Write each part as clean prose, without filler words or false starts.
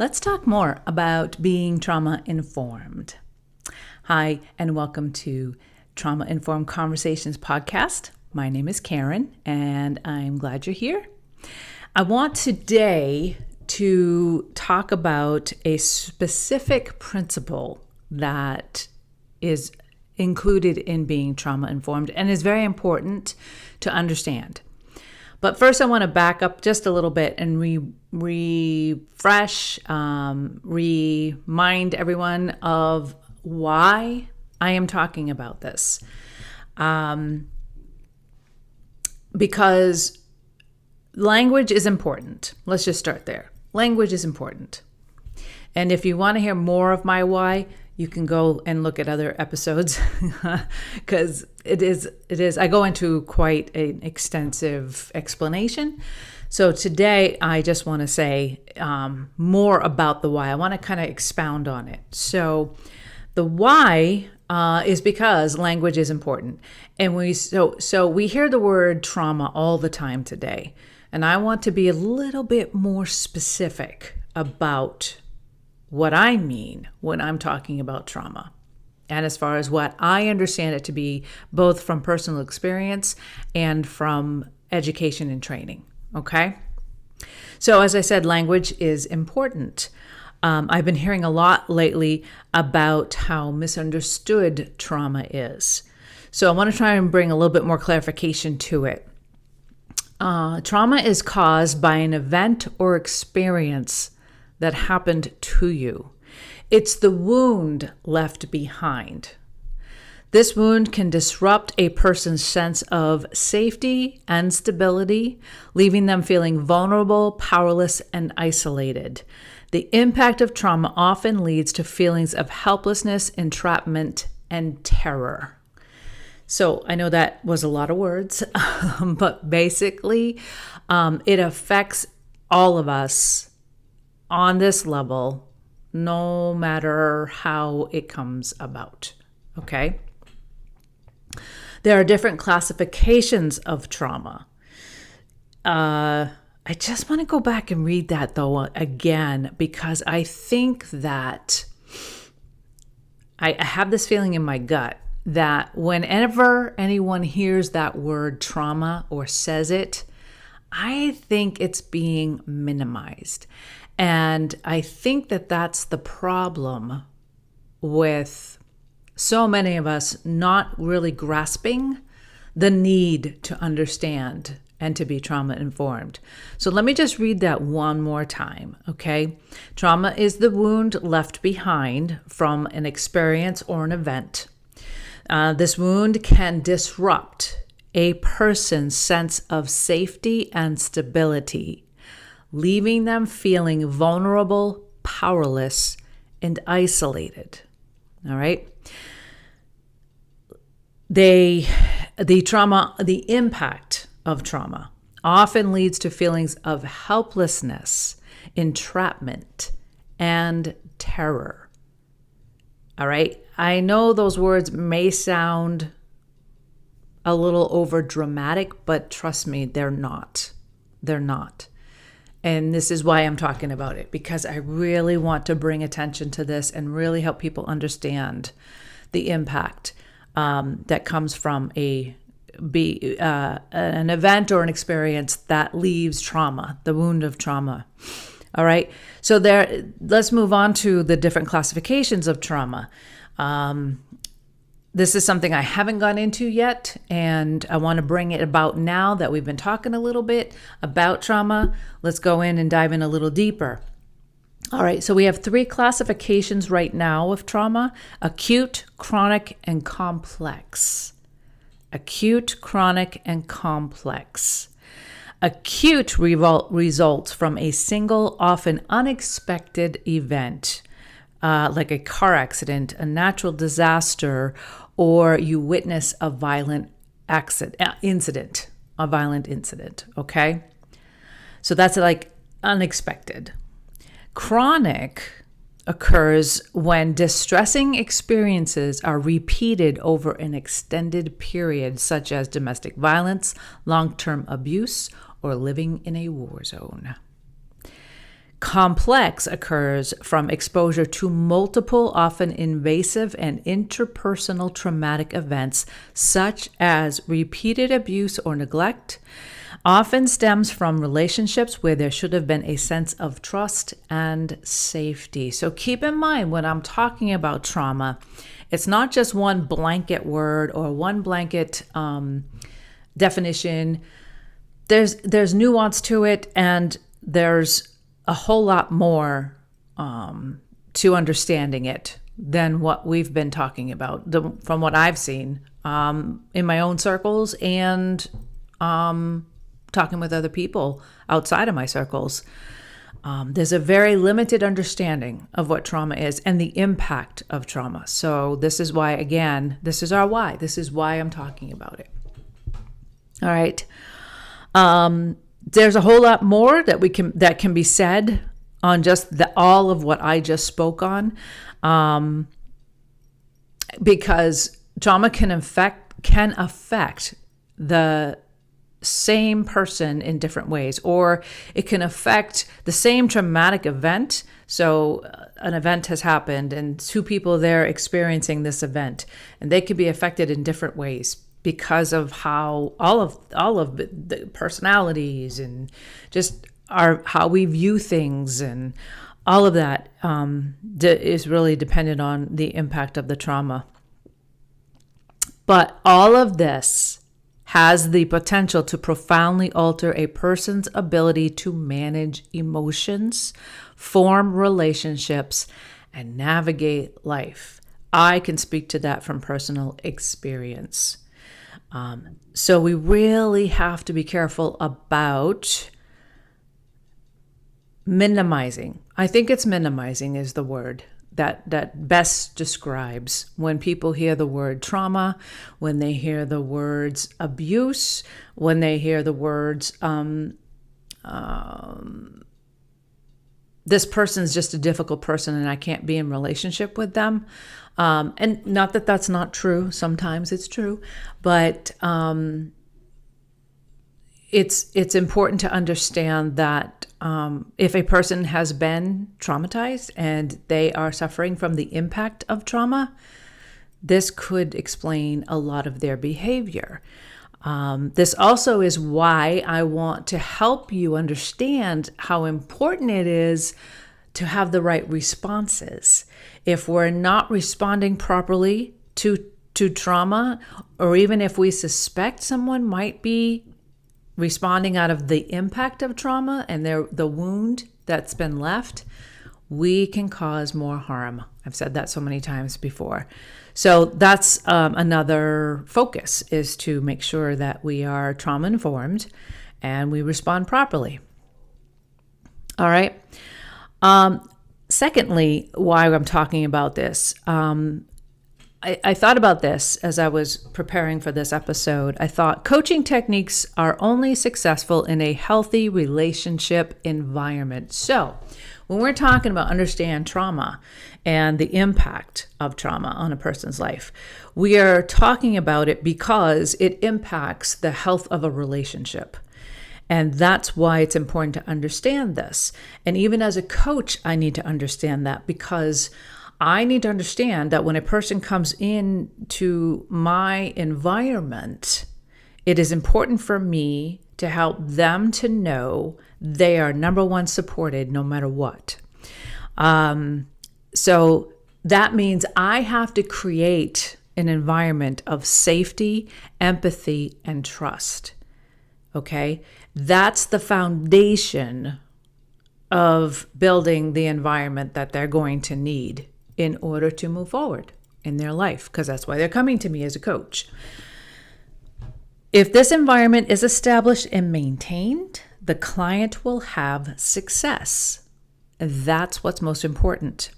Let's talk more about being trauma informed. Hi, and welcome to Trauma Informed Conversations podcast. My name is Karen, and I'm glad you're here. I want today to talk about a specific principle that is included in being trauma informed and is very important to understand. But first, I want to back up just a little bit and refresh, remind everyone of why I am talking about this. Because language is important. Let's just start there. Language is important. And if you want to hear more of my why, you can go and look at other episodes because it is, I go into quite an extensive explanation. So today I just want to say more about the why. I want to kind of expound on it. So the why is because language is important. And we hear the word trauma all the time today. And I want to be a little bit more specific about what I mean when I'm talking about trauma. And as far as what I understand it to be, both from personal experience and from education and training, okay? So as I said, language is important. I've been hearing a lot lately about how misunderstood trauma is. So I want to try and bring a little bit more clarification to it. Trauma is caused by an event or experience that happened to you. It's the wound left behind. This wound can disrupt a person's sense of safety and stability, leaving them feeling vulnerable, powerless, and isolated. The impact of trauma often leads to feelings of helplessness, entrapment, and terror. So I know that was a lot of words, but basically it affects all of us on this level, no matter how it comes about, okay? There are different classifications of trauma. I just want to go back and read that, though, again, because I think that I have this feeling in my gut that whenever anyone hears that word trauma or says it, I think it's being minimized. And I think that that's the problem with so many of us not really grasping the need to understand and to be trauma informed. So let me just read that one more time, okay? Trauma is the wound left behind from an experience or an event. This wound can disrupt a person's sense of safety and stability, leaving them feeling vulnerable, powerless, and isolated. All right? The impact of trauma often leads to feelings of helplessness, entrapment, and terror. All right? I know those words may sound a little over dramatic, but trust me, they're not. They're not. And this is why I'm talking about it, because I really want to bring attention to this and really help people understand the impact that comes from an event or an experience that leaves trauma, the wound of trauma. All right. So let's move on to the different classifications of trauma. This is something I haven't gone into yet, and I want to bring it about now that we've been talking a little bit about trauma. Let's go in and dive in a little deeper. All right, so we have 3 classifications right now of trauma: acute, chronic, and complex. Acute, chronic, and complex. Acute results from a single, often unexpected event, like a car accident, a natural disaster, or you witness a violent incident, okay? So that's like unexpected. Chronic occurs when distressing experiences are repeated over an extended period, such as domestic violence, long-term abuse, or living in a war zone. Complex occurs from exposure to multiple, often invasive and interpersonal traumatic events, such as repeated abuse or neglect, often stems from relationships where there should have been a sense of trust and safety. So keep in mind when I'm talking about trauma, it's not just one blanket word or one blanket definition. There's nuance to it, and there's a whole lot more to understanding it than what we've been talking about, from what I've seen in my own circles and talking with other people outside of my circles. There's a very limited understanding of what trauma is and the impact of trauma. So this is why, again, this is our why. This is why I'm talking about it. All right. There's a whole lot more that can be said on just all of what I just spoke on, because trauma can affect the same person in different ways, or it can affect the same traumatic event. So an event has happened and two people there experiencing this event, and they could be affected in different ways because of how all of the personalities and just how we view things, and all of that is really dependent on the impact of the trauma. But all of this has the potential to profoundly alter a person's ability to manage emotions, form relationships, and navigate life. I can speak to that from personal experience. So we really have to be careful about minimizing. I think it's minimizing is the word that best describes when people hear the word trauma, when they hear the words abuse, when they hear the words, this person's just a difficult person and I can't be in relationship with them. And not that that's not true. Sometimes it's true, but it's important to understand that if a person has been traumatized and they are suffering from the impact of trauma, this could explain a lot of their behavior. This also is why I want to help you understand how important it is to have the right responses. If we're not responding properly to trauma, or even if we suspect someone might be responding out of the impact of trauma and the wound that's been left, we can cause more harm. I've said that so many times before. So that's another focus, is to make sure that we are trauma informed and we respond properly. All right. Secondly, why I'm talking about this, I thought about this as I was preparing for this episode. I thought coaching techniques are only successful in a healthy relationship environment. So when we're talking about understand trauma and the impact of trauma on a person's life, we are talking about it because it impacts the health of a relationship. And that's why it's important to understand this. And even as a coach, I need to understand that, because I need to understand that when a person comes into my environment, it is important for me to help them to know they are number one supported no matter what. So that means I have to create an environment of safety, empathy, and trust. Okay? That's the foundation of building the environment that they're going to need in order to move forward in their life, because that's why they're coming to me as a coach. If this environment is established and maintained, the client will have success. That's what's most important.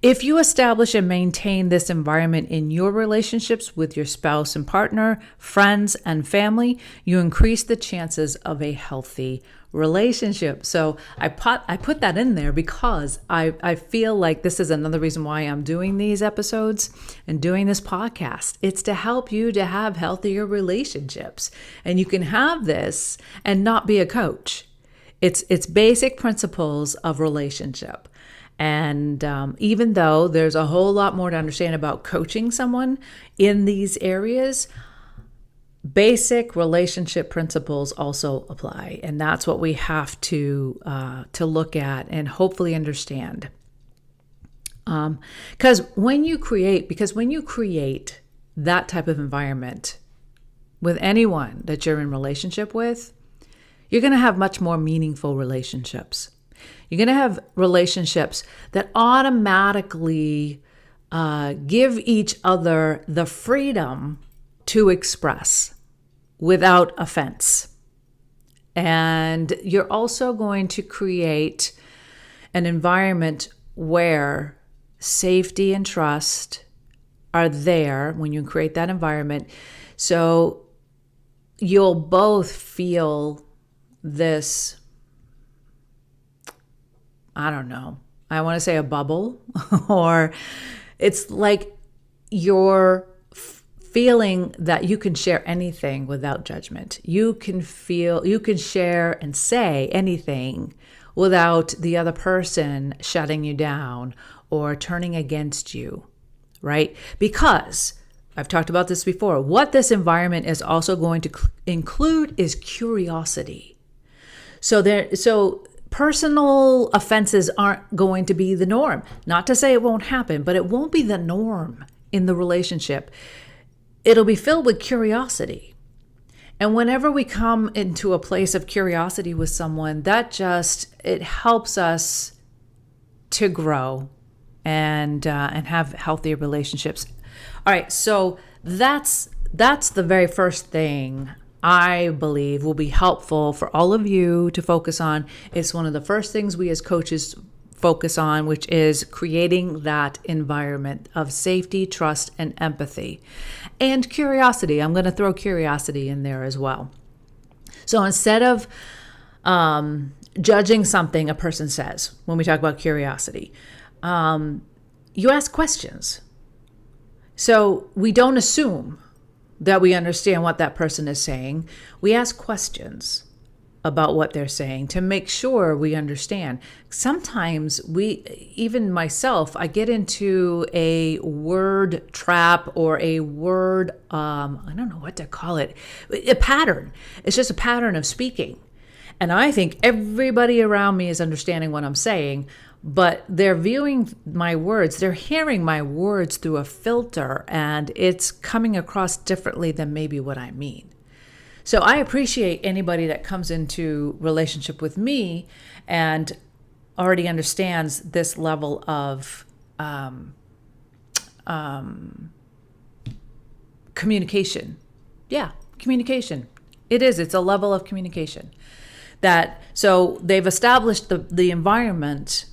If you establish and maintain this environment in your relationships with your spouse and partner, friends and family, you increase the chances of a healthy relationship. So I put that in there because I feel like this is another reason why I'm doing these episodes and doing this podcast. It's to help you to have healthier relationships. And you can have this and not be a coach. It's basic principles of relationship. And even though there's a whole lot more to understand about coaching someone in these areas, basic relationship principles also apply. And that's what we have to look at and hopefully understand. Because when you create that type of environment with anyone that you're in relationship with, you're going to have much more meaningful relationships. You're going to have relationships that automatically give each other the freedom to express without offense. And you're also going to create an environment where safety and trust are there when you create that environment. So you'll both feel this, I don't know, I want to say a bubble, or it's like you're feeling that you can share anything without judgment. You can share and say anything without the other person shutting you down or turning against you, right? Because I've talked about this before. What this environment is also going to include is curiosity. So personal offenses aren't going to be the norm. Not to say it won't happen, but it won't be the norm in the relationship. It'll be filled with curiosity. And whenever we come into a place of curiosity with someone, it helps us to grow and have healthier relationships. All right, so that's the very first thing I believe will be helpful for all of you to focus on. It's one of the first things we as coaches focus on, which is creating that environment of safety, trust, and empathy. And curiosity. I'm going to throw curiosity in there as well. So instead of judging something a person says, when we talk about curiosity, you ask questions. So we don't assume that we understand what that person is saying. We ask questions about what they're saying to make sure we understand. Sometimes even myself, I get into a word trap or a word, I don't know what to call it, a pattern. It's just a pattern of speaking. And I think everybody around me is understanding what I'm saying, but they're viewing my words, they're hearing my words through a filter, and it's coming across differently than maybe what I mean. So I appreciate anybody that comes into relationship with me and already understands this level of communication. Yeah, communication. It's a level of communication. So they've established the environment,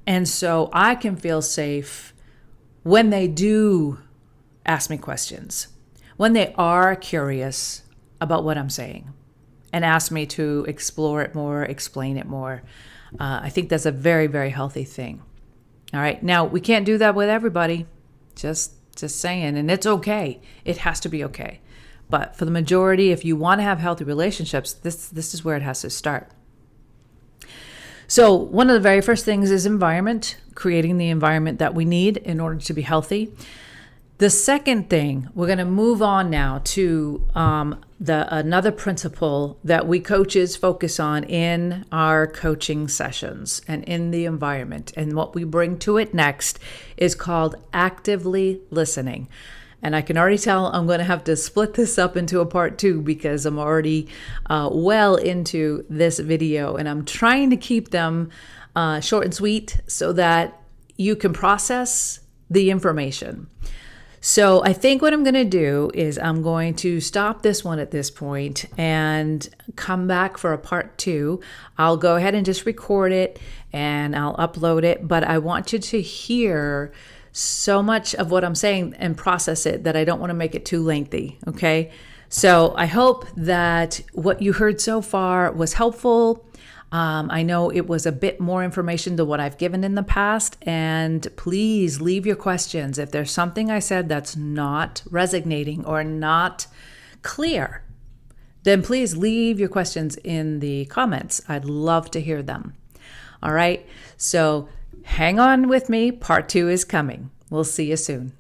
and so I can feel safe when they do ask me questions, when they are curious about what I'm saying and ask me to explore it more, explain it more. I think that's a very, very healthy thing. All right. Now, we can't do that with everybody. Just saying. And it's okay. It has to be okay. But for the majority, if you want to have healthy relationships, this is where it has to start. So one of the very first things is environment, creating the environment that we need in order to be healthy. The second thing, we're going to move on now to another principle that we coaches focus on in our coaching sessions and in the environment. And what we bring to it next is called actively listening. And I can already tell I'm going to have to split this up into a part 2 because I'm already well into this video. And I'm trying to keep them short and sweet so that you can process the information. So I think what I'm going to do is I'm going to stop this one at this point and come back for a part 2. I'll go ahead and just record it and I'll upload it. But I want you to hear so much of what I'm saying and process it that I don't want to make it too lengthy. Okay. So I hope that what you heard so far was helpful. I know it was a bit more information than what I've given in the past, and please leave your questions. If there's something I said that's not resonating or not clear, then please leave your questions in the comments. I'd love to hear them. All right, so hang on with me. Part 2 is coming. We'll see you soon.